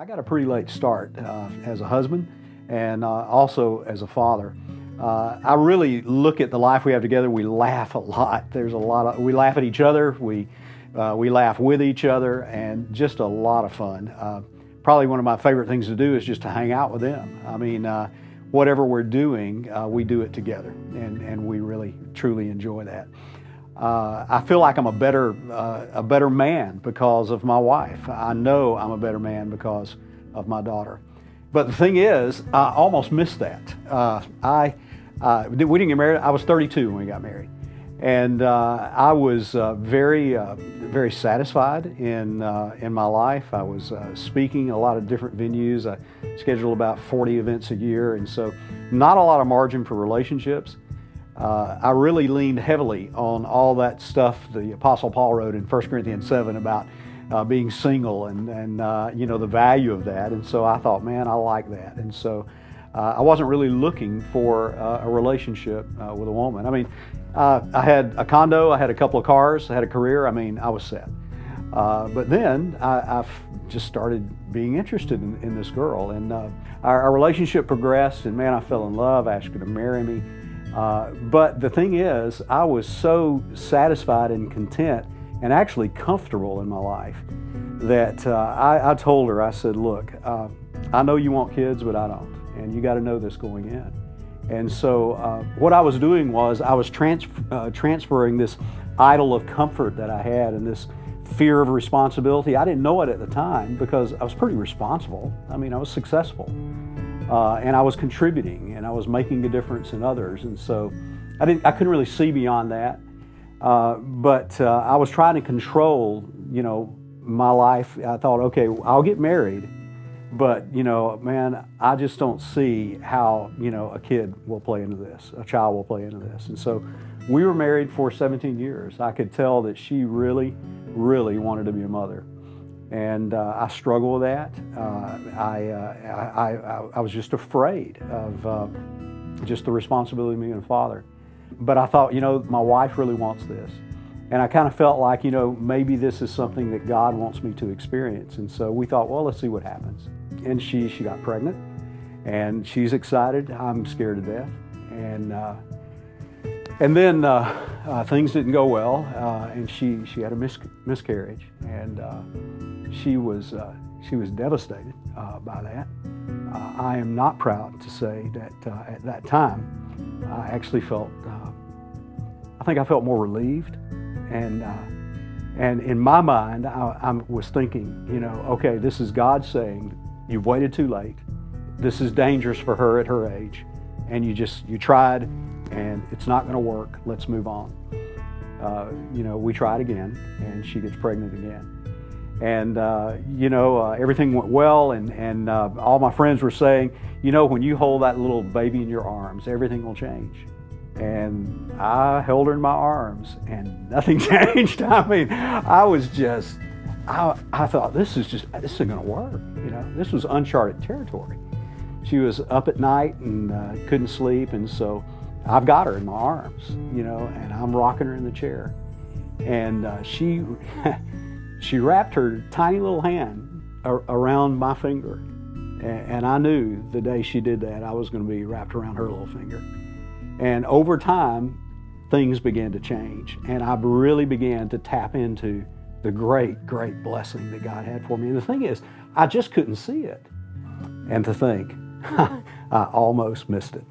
I got a pretty late start as a husband and also as a father. I really look at the life we have together. We laugh a lot. We laugh at each other. We laugh with each other, and just a lot of fun. Probably one of my favorite things to do is just to hang out with them. I mean, whatever we're doing, we do it together, and we really, truly enjoy that. I feel like I'm a better man because of my wife. I know I'm a better man because of my daughter. But the thing is, I almost missed that. We didn't get married. I was 32 when we got married, and I was very satisfied in my life. I was speaking a lot of different venues. I scheduled about 40 events a year, and so not a lot of margin for relationships. I really leaned heavily on all that stuff the Apostle Paul wrote in 1 Corinthians 7 about being single and the value of that. And so I thought, man, I like that. And so I wasn't really looking for a relationship with a woman. I mean, I had a condo, I had a couple of cars, I had a career. I mean, I was set. But then I just started being interested in this girl, and our relationship progressed, and man, I fell in love. I asked her to marry me. But the thing is, I was so satisfied and content and actually comfortable in my life that I told her, I said, look, I know you want kids, but I don't, and you got to know this going in. And so what I was doing was I was transferring this idol of comfort that I had and this fear of responsibility. I didn't know it at the time because I was pretty responsible. I mean, I was successful. And I was contributing, and I was making a difference in others, and so I couldn't really see beyond that. But I was trying to control, my life. I thought, okay, I'll get married, but man, I just don't see how a kid will play into this, a child will play into this. And so we were married for 17 years. I could tell that she really, really wanted to be a mother. And I struggle with that. I was just afraid of just the responsibility of being a father. But I thought, my wife really wants this. And I kind of felt like, maybe this is something that God wants me to experience. And so we thought, well, let's see what happens. And she got pregnant, and she's excited. I'm scared to death. And then things didn't go well, and she had a miscarriage, and she was devastated by that. I am not proud to say that at that time I actually felt, I think I felt more relieved, and in my mind I was thinking, okay, this is God saying you've waited too late. This is dangerous for her at her age, and you tried, and it's not going to work. Let's move on. We tried again, and she gets pregnant again. And, everything went well, and all my friends were saying, when you hold that little baby in your arms, everything will change. And I held her in my arms, and nothing changed. I mean, I was just, I thought, this isn't going to work. This was uncharted territory. She was up at night and couldn't sleep, and so I've got her in my arms, and I'm rocking her in the chair. And she wrapped her tiny little hand around my finger. And I knew the day she did that, I was going to be wrapped around her little finger. And over time, things began to change. And I really began to tap into the great, great blessing that God had for me. And the thing is, I just couldn't see it. And to think, I almost missed it.